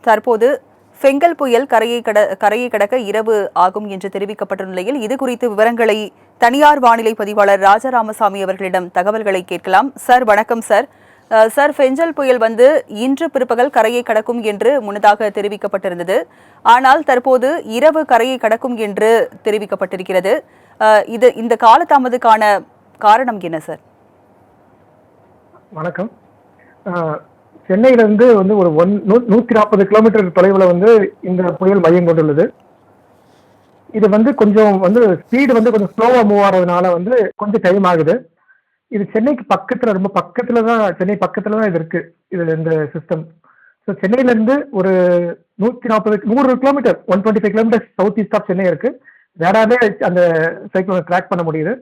தற்போது ஃபெங்கல் புயல் கரையை கடக்க இரவு ஆகும் என்று தெரிவிக்கப்பட்ட நிலையில் இது குறித்து விவரங்களை தனியார் வானிலை பதிவாளர் ராஜராமசாமி அவர்களிடம் தகவல்களை கேட்கலாம். சார் வணக்கம் சார். சார், ஃபெஞ்சல் புயல் இன்று பிற்பகல் கரையை கடக்கும் என்று முன்னதாக தெரிவிக்கப்பட்டிருந்தது. ஆனால் தற்போது இரவு கரையை கடக்கும் என்று தெரிவிக்கப்பட்டிருக்கிறது. இந்த காலதாமதுக்கான காரணம் என்ன சார்? வணக்கம். சென்னையிலிருந்து ஒரு 140 கிலோமீட்டர் தொலைவில் இந்த புயல் மையம் கொண்டுள்ளது. இது கொஞ்சம் ஸ்பீடு கொஞ்சம் ஸ்லோவா மூவ் ஆகிறதுனால கொஞ்சம் டைம் ஆகுது. இது சென்னைக்கு பக்கத்துல, ரொம்ப பக்கத்துல தான், சென்னை பக்கத்துல தான் இது இருக்கு, இதுல இந்த சிஸ்டம். ஸோ சென்னையில இருந்து ஒரு 100 kilometre 125 kilometre south east of Chennai இருக்கு. வேறாவே அந்த சைக்கிளை ட்ராக் பண்ண முடியுது.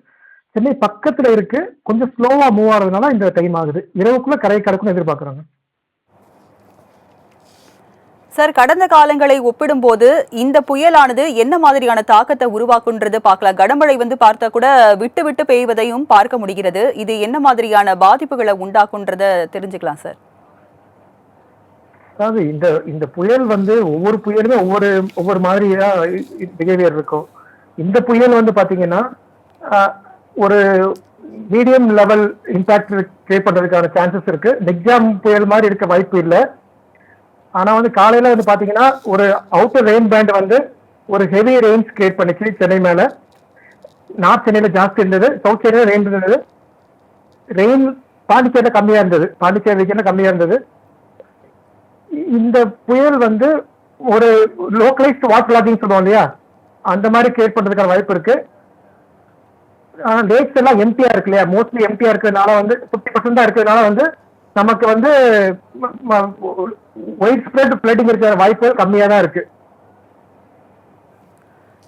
சென்னை பக்கத்துல இருக்கு, கொஞ்சம் ஸ்லோவா மூவ் ஆகிறதுனால இந்த டைம் ஆகுது. இரவுக்குள்ள கரை கடக்கும்னு எதிர்பார்க்குறாங்க. சார், கடந்த காலங்களை ஒப்பிடும்போது இந்த புயலானது என்ன மாதிரியான தாக்கத்தை உருவாக்குன்றது பார்க்கலாம். கனமழை பார்த்தா கூட விட்டு விட்டு பெய்வதையும் பார்க்க முடிகிறது. இது என்ன மாதிரியான பாதிப்புகளை உண்டாக்குன்றத தெரிஞ்சுக்கலாம் சார். அதாவது இந்த புயல் ஒவ்வொரு புயலுமே ஒவ்வொரு மாதிரியா பிஹேவியர் இருக்கும். இந்த புயல் பாத்தீங்கன்னா ஒரு மீடியம் லெவல் இம்பாக்ட் கிரியேட் பண்றதுக்கான சான்சஸ் இருக்கு. நெக்ஸாம் புயல் மாதிரி இருக்க வாய்ப்பு இல்லை. ஆனா காலையில பாத்தீங்கன்னா ஒரு அவுட்டர் ரெயின் பேண்ட் ஒரு ஹெவி ரெயின்ஸ் கிரியேட் பண்ணிச்சு சென்னை மேல. நார்த் சென்னையில ஜாஸ்தி இருந்தது, சவுத் சென்னையில ரெயின் இருந்தது. ரெயின் பாண்டிச்சேரியில கம்மியா இருந்தது, பாண்டிச்சேரி ரீஜன்ல கம்மியா இருந்தது. இந்த புயல் ஒரு லோக்கலைஸ்ட் வாட்டர் லாகிங் சொல்லுவோம் இல்லையா, அந்த மாதிரி கிரியேட் பண்றதுக்கான வாய்ப்பு இருக்கு. லேக்ஸ் எல்லாம் எம்டியா இருக்கு இல்லையா, மோஸ்ட்லி எம்டியா இருக்கிறதுனால 50% தான் இருக்கிறதுனால நமக்கு ஒயிட் ஸ்ப்ரெட் ஃப்ளட்டிங் இருக்கிற வாய்ப்பு கம்மியா தான் இருக்கு.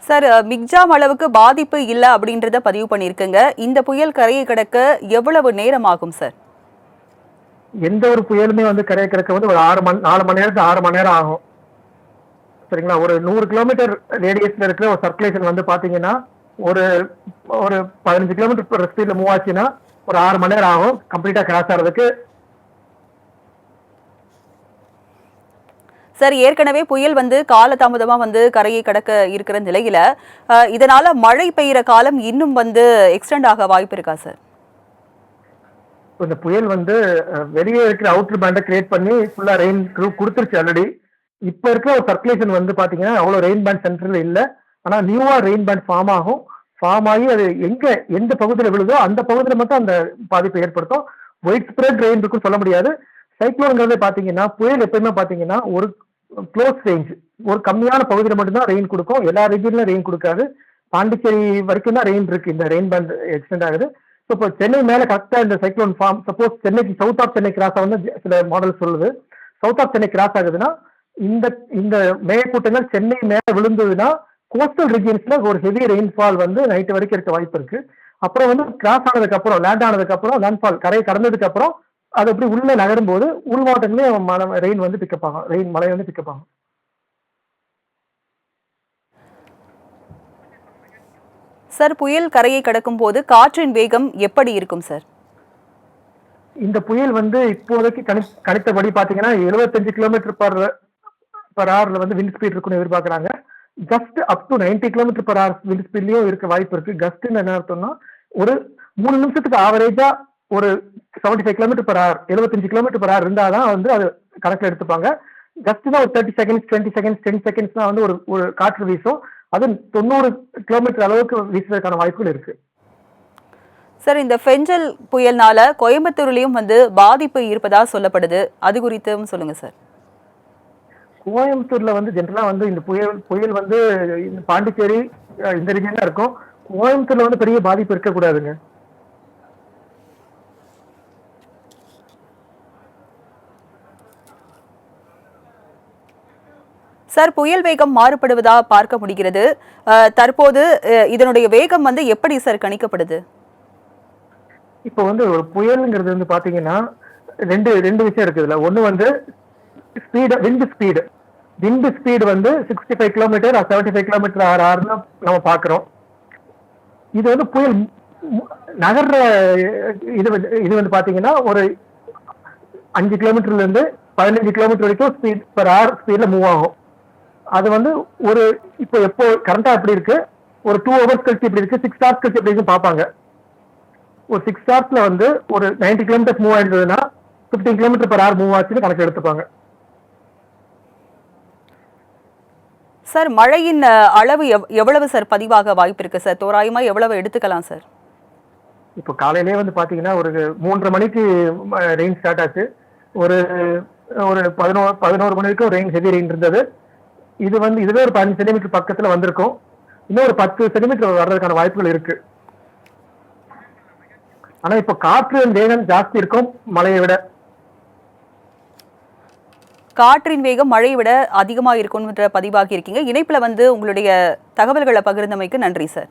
சார், மிக்ஜாம் அளவுக்கு பாதிப்பு இல்ல அப்படின்றத பதிவு பண்ணிருக்கீங்க. இந்த புயல் கரையை கடக்க எவ்வளவு நேரம் ஆகும் சார்? எந்த ஒரு புயலுமே கரையை கடக்க ஒரு 4 மணி நேரத்துக்கு 6 மணி நேரம் ஆகும். சரிங்களா? ஒரு 100 கிலோமீட்டர் ரேடியஸ்ல இருக்கிற ஒரு சர்க்குலேஷன் பாத்தீங்கன்னா ஒரு 15 கிலோமீட்டர் per ஸ்பீட்ல மூவ் ஆச்சுன்னா ஒரு 6 மணி நேரம் ஆகும் கம்ப்ளீட்டா கிராஸ் ஆகிறதுக்கு. சார், ஏற்கனவே புயல் காலதாமதமா கரையை கடக்க இருக்கிற நிலையில இதனால மழை பெய்யற காலம் இன்னும் எக்ஸ்டெண்ட் ஆக வாய்ப்பு இருக்கா சார்? இந்த புயல் வெளியே இருக்கிற அவுட்டர் பேண்டை கிரியேட் பண்ணி ஃபுல்லா ரெயின் கொடுத்துருச்சு ஆல்ரெடி. இப்ப இருக்கிற ஒரு சர்க்குலேஷன் பாத்தீங்கன்னா அவ்வளவு ரெயின் பேண்ட் சென்டர்ல இல்ல. ஆனா நியூவா ரெயின் பேண்ட் ஃபார்ம் ஆகி அது எந்த பகுதியில் விழுதோ அந்த பகுதியில் மட்டும் அந்த பாதிப்பை ஏற்படுத்தும். ஒயிட் ஸ்ப்ரெட் ரெயின் இருக்குன்னு சொல்ல முடியாது. சைக்ளோன்ங்கிறத பாத்தீங்கன்னா புயல் எப்பயுமே பாத்தீங்கன்னா ஒரு க்ளோஸ் ரேஞ்ச், ஒரு கம்மியான பகுதியில் மட்டும்தான் ரெயின் கொடுக்கும். எல்லா ரீஜன்லயும் ரெயின் கொடுக்காது. பாண்டிச்சேரி வரைக்கும் தான் ரெயின் இருக்கு, இந்த ரெயின் பேண்ட் எக்ஸ்டெண்ட் ஆகுது. ஸோ இப்போ சென்னை மேல கரெக்டா இந்த சைக்ளோன் ஃபார்ம், சப்போஸ் சென்னைக்கு சவுத் ஆஃப் சென்னை கிராஸ் ஆகுது, சில மாடல் சொல்லுது சவுத் ஆஃப் சென்னை கிராஸ் ஆகுதுன்னா இந்த மேகக்கூட்டங்கள் சென்னை மேல விழுந்ததுன்னா கோஸ்டல் ரீஜியன்ஸ்ல ஒரு ஹெவி ரெயின்ஃபால் நைட் வரைக்கும் இருக்க வாய்ப்பு இருக்கு. அப்புறம் கிராஸ் ஆனதுக்கு அப்புறம், லேண்ட் ஆனதுக்கு அப்புறம், லேண்ட்ஃபால் கரையை கடந்ததுக்கு அப்புறம் அது எப்படி உள்ள நகரும் போது உள் மாவட்டங்களே ரெயின் பிக்கப் ஆகும், ரெயின் மழை பிக்கப் ஆகும். சார், புயல் கரையை கடக்கும் போது காற்றின் வேகம் எப்படி இருக்கும் சார்? இந்த புயல் இப்போதைக்கு கணித்தபடி பாத்தீங்கன்னா 75 கிலோமீட்டர் பர் ஹவர்ல விண்ட் ஸ்பீட் இருக்குன்னு எதிர்பார்க்கறாங்க. Just up to 90 kilometre per hour wind ஸ்பீட்லயும் இருக்க வாய்ப்பு இருக்கு. கஸ்ட்னு என்ன அர்த்தம்னா ஒரு 3 நிமிஷத்துக்கு ஆவரேஜா ஒரு 75 kilometre per hour, 75 kilometre per hour இருந்தாதான் அது கணக்கில் எடுத்துப்பாங்க. ஜஸ்ட்னா ஒரு 30 செகண்ட்ஸ், 20 செகண்ட்ஸ், 10 செகண்ட்ஸ் தான் ஒரு காற்று வீசும். அது 90 கிலோமீட்டர் அளவுக்கு வீசுறதுக்கான வாய்ப்புகள் இருக்கு. சார், இந்த ஃபெஞ்சல் புயல்னால கோயம்புத்தூர்லயும் பாதிப்பு இருப்பதா சொல்லப்படுது. அது குறித்தும் சொல்லுங்க சார். கோயம்புத்தூர்ல ஜென்ரலா இந்த புயல் இந்த பாண்டிச்சேரி இந்த ரீஜன் தான் இருக்கும். கோயம்புத்தூர்ல பெரிய பாதிப்பு இருக்கக்கூடாதுங்க. சார், புயல் வேகம் மாறுபடுவதா பார்க்க முடிகிறது. தற்போது இதனுடைய வேகம் எப்படி சார் கணிக்கப்படுது? இப்போ ஒரு புயலுங்கிறது பாத்தீங்கன்னா ரெண்டு விஷயம் இருக்குதுல்ல. ஒண்ணு speed, wind speed 65 kilometre 75 kilometre ஆர்னு நம்ம பாக்குறோம். இது புயல் நகர்ற இது பாத்தீங்கன்னா ஒரு 5 கிலோமீட்டர்ல இருந்து 15 கிலோமீட்டர் வரைக்கும் ஸ்பீட் பெர் ஹவர் ஸ்பீட்ல மூவ் ஆகும். அது வந்து ஒரு இப்போ எப்போ கரண்டா எப்படி இருக்கு, ஒரு 2 ஹவர்ஸ் கழிச்சு எப்படி இருக்கு, 6 ஹவர்ஸ் கழிச்சு எப்படி இருக்குன்னு பார்ப்பாங்க. ஒரு 6 ஹவர்ஸ்ல வந்து ஒரு 90 கிலோமீட்டர் மூவ் ஆயிருந்ததுன்னா 15 கிலோமீட்டர் பெர் ஹவர் மூவ் ஆச்சுன்னு கணக்கு எடுத்துப்பாங்க. சார் மழையின் அளவு எவ்வளவு சார் பதிவாக வாய்ப்பு இருக்கு சார்? தோராயமா எவ்வளவு எடுத்துக்கலாம் சார்? இப்போ காலையிலேயே வந்து பாத்தீங்கன்னா ஒரு 3:30 மணிக்கு ரெயின் ஸ்டார்ட் ஆச்சு. ஒரு ஒரு 11 மணி வரைக்கும் ரெயின், ஹெவி ரெயின் இருந்தது. இது வந்து இதுவே ஒரு 15 சென்டிமீட்டர் பக்கத்துல வந்திருக்கும். இன்னும் ஒரு 10 சென்டிமீட்டர் வர்றதுக்கான வாய்ப்புகள் இருக்கு. ஆனா இப்போ காற்று வேகம் ஜாஸ்தி இருக்கும் மழையை விட. காற்றின் வேகம் மழையை விட அதிகமாக இருக்கும்ன்ற பதிவாகி இருக்கீங்க. இணைப்புல வந்து உங்களுடைய தகவல்களை பகிர்ந்தமைக்கு நன்றி சார்.